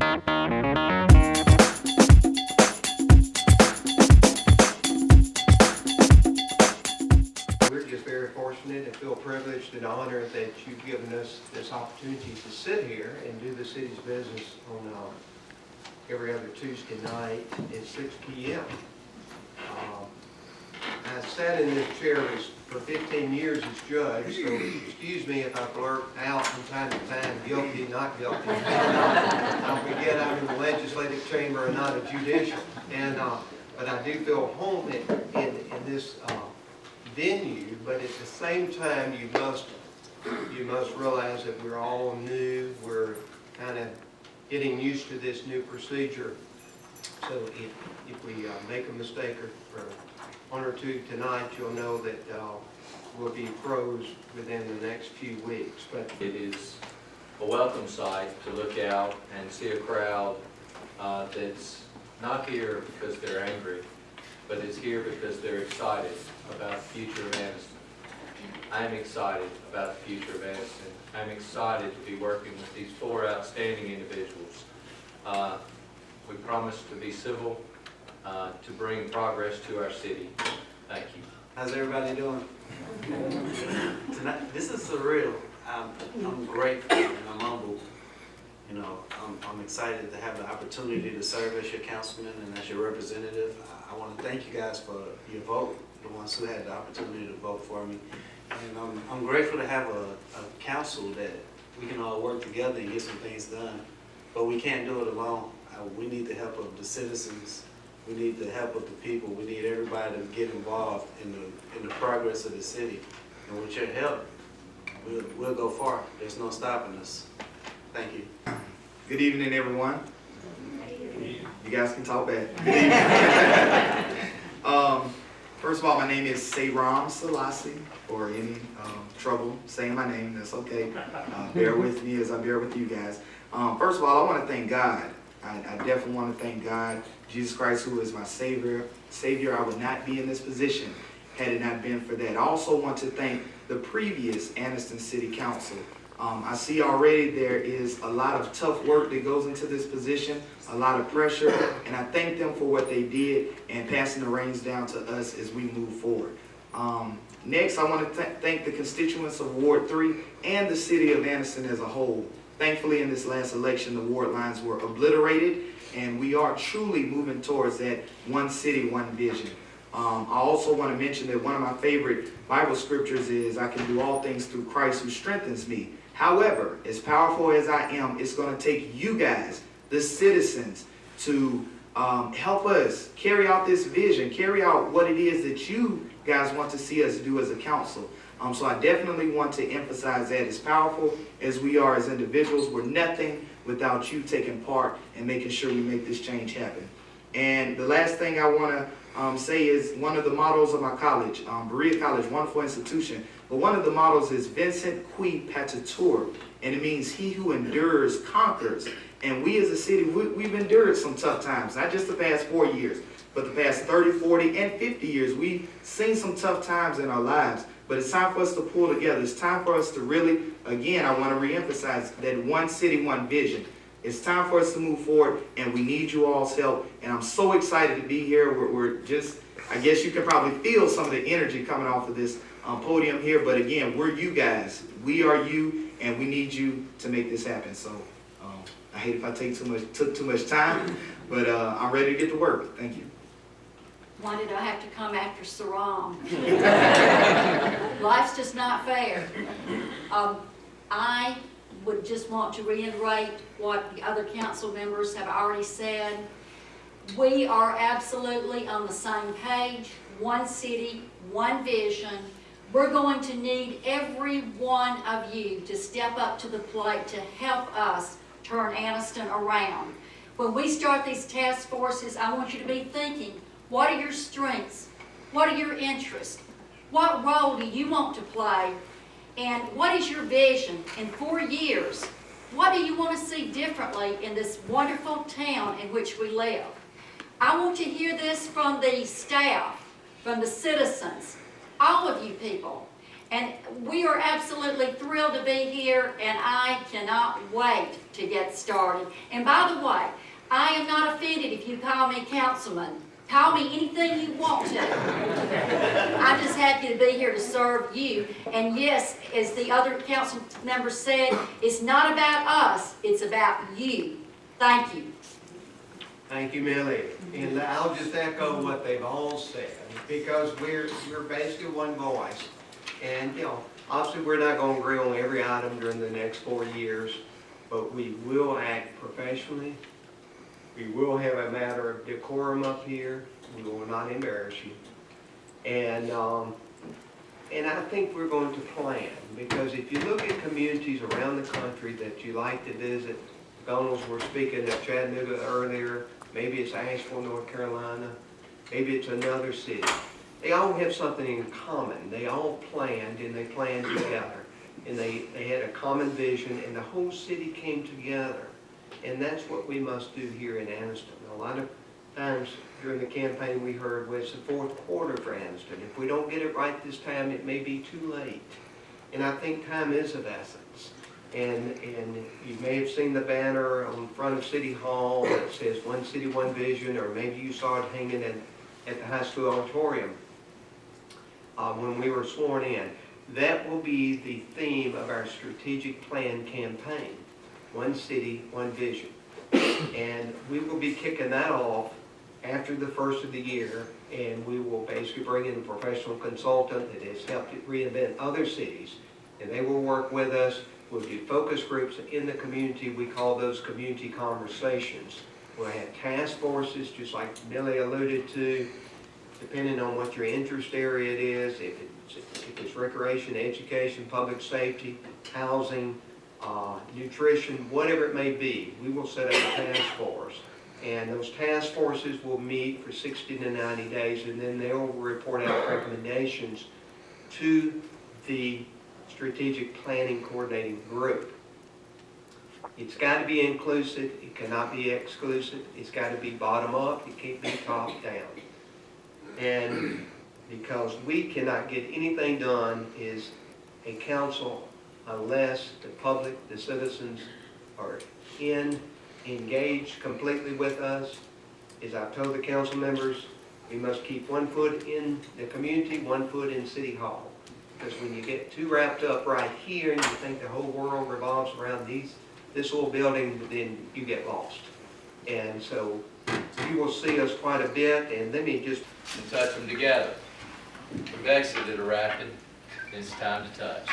We're just very fortunate and feel privileged and honored that you've given us this opportunity to sit here and do the city's business on every other Tuesday night at 6 p.m. I sat in this chair for 15 years as judge, so excuse me if I blurt out from time to time, guilty, not guilty. Don't forget I'm in the legislative chamber and not a judicial. But I do feel home in this venue, but at the same time you must realize that we're all new. We're kind of getting used to this new procedure. So if we make a mistake or one or two tonight, you'll know that we'll be pros within the next few weeks. But it is a welcome sight to look out and see a crowd that's not here because they're angry, but is here because they're excited about the future of Anniston. I'm excited about the future of Anniston. I'm excited to be working with these four outstanding individuals. We promise to be civil, to bring progress to our city. Thank you. How's everybody doing? Tonight, this is surreal. I'm grateful and I'm humbled. You know, I'm excited to have the opportunity to serve as your councilman and as your representative. I want to thank you guys for your vote, the ones who had the opportunity to vote for me. And I'm grateful to have a council that we can all work together and get some things done. But we can't do it alone. We need the help of the citizens. We need the help of the people. We need everybody to get involved in the progress of the city. And with your help, we'll go far. There's no stopping us. Thank you. Good evening, everyone. You guys can talk back. Good evening. First of all, my name is Seyram Selase. For any trouble saying my name, that's okay. Bear with me as I bear with you guys. First of all, I want to thank God. I definitely want to thank God, Jesus Christ, who is my Savior. I would not be in this position had it not been for that. I also want to thank the previous Anniston City Council. I see already there is a lot of tough work that goes into this position, a lot of pressure, and I thank them for what they did and passing the reins down to us as we move forward. Next, I want to thank the constituents of Ward 3 and the city of Anniston as a whole. Thankfully, in this last election, the ward lines were obliterated, and we are truly moving towards that one city, one vision. I also want to mention that one of my favorite Bible scriptures is, I can do all things through Christ who strengthens me. However, as powerful as I am, it's going to take you guys, the citizens, to help us carry out this vision, carry out what it is that you guys want to see us do as a council. So I definitely want to emphasize that as powerful as we are as individuals, we're nothing without you taking part and making sure we make this change happen. And the last thing I want to say is one of the mottos of my college, Berea College, wonderful institution, but one of the mottos is Vincent qui patitur, and it means he who endures conquers. And we as a city, we've endured some tough times, not just the past 4 years, but the past 30, 40, and 50 years. We've seen some tough times in our lives. But it's time for us to pull together. It's time for us to really, again, I want to reemphasize that one city, one vision. It's time for us to move forward, and we need you all's help. And I'm so excited to be here. We're just, I guess you can probably feel some of the energy coming off of this podium here. But again, we're you guys. We are you, and we need you to make this happen. So I hate if I took too much time, but I'm ready to get to work. Thank you. Why did I have to come after Seyram? Life's just not fair. I would just want to reiterate what the other council members have already said. We are absolutely on the same page. One city, one vision. We're going to need every one of you to step up to the plate to help us turn Anniston around. When we start these task forces, I want you to be thinking, what are your strengths? What are your interests? What role do you want to play? And what is your vision in 4 years? What do you want to see differently in this wonderful town in which we live? I want to hear this from the staff, from the citizens, all of you people. And we are absolutely thrilled to be here, and I cannot wait to get started. And by the way, I am not offended if you call me councilman. Call me anything you want to. I'm just happy to be here to serve you. And yes, as the other council members said, it's not about us, it's about you. Thank you. Thank you, Millie. And I'll just echo what they've all said, because we're basically one voice. And, you know, obviously, we're not going to agree on every item during the next 4 years, but we will act professionally. We will have a matter of decorum up here. We will not embarrass you. And I think we're going to plan, because if you look at communities around the country that you like to visit, Donalds were speaking of Chattanooga earlier, maybe it's Asheville, North Carolina, maybe it's another city. They all have something in common. They all planned, and they planned together. And they had a common vision, and the whole city came together. And that's what we must do here in Anniston. A lot of times during the campaign we heard, well, it's the fourth quarter for Anniston. If we don't get it right this time, it may be too late. And I think time is of essence. And you may have seen the banner on front of City Hall that says One City, One Vision, or maybe you saw it hanging at the high school auditorium when we were sworn in. That will be the theme of our strategic plan campaign. One city, one vision. And we will be kicking that off after the first of the year, and we will basically bring in a professional consultant that has helped reinvent other cities, and they will work with us. We'll do focus groups in the community. We call those community conversations. We'll have task forces, just like Millie alluded to, depending on what your interest area it is, if it's recreation, education, public safety, housing, nutrition, whatever it may be, we will set up a task force. And those task forces will meet for 60 to 90 days, and then they will report out recommendations to the Strategic Planning Coordinating Group. It's got to be inclusive. It cannot be exclusive. It's got to be bottom up. It can't be top down. And because we cannot get anything done as a council unless the public, the citizens are engaged completely with us. As I've told the council members, we must keep 1 foot in the community, 1 foot in City Hall. Because when you get too wrapped up right here and you think the whole world revolves around this little building, then you get lost. And so you will see us quite a bit, and let me just touch them together. We've exited a rapid. It's time to touch.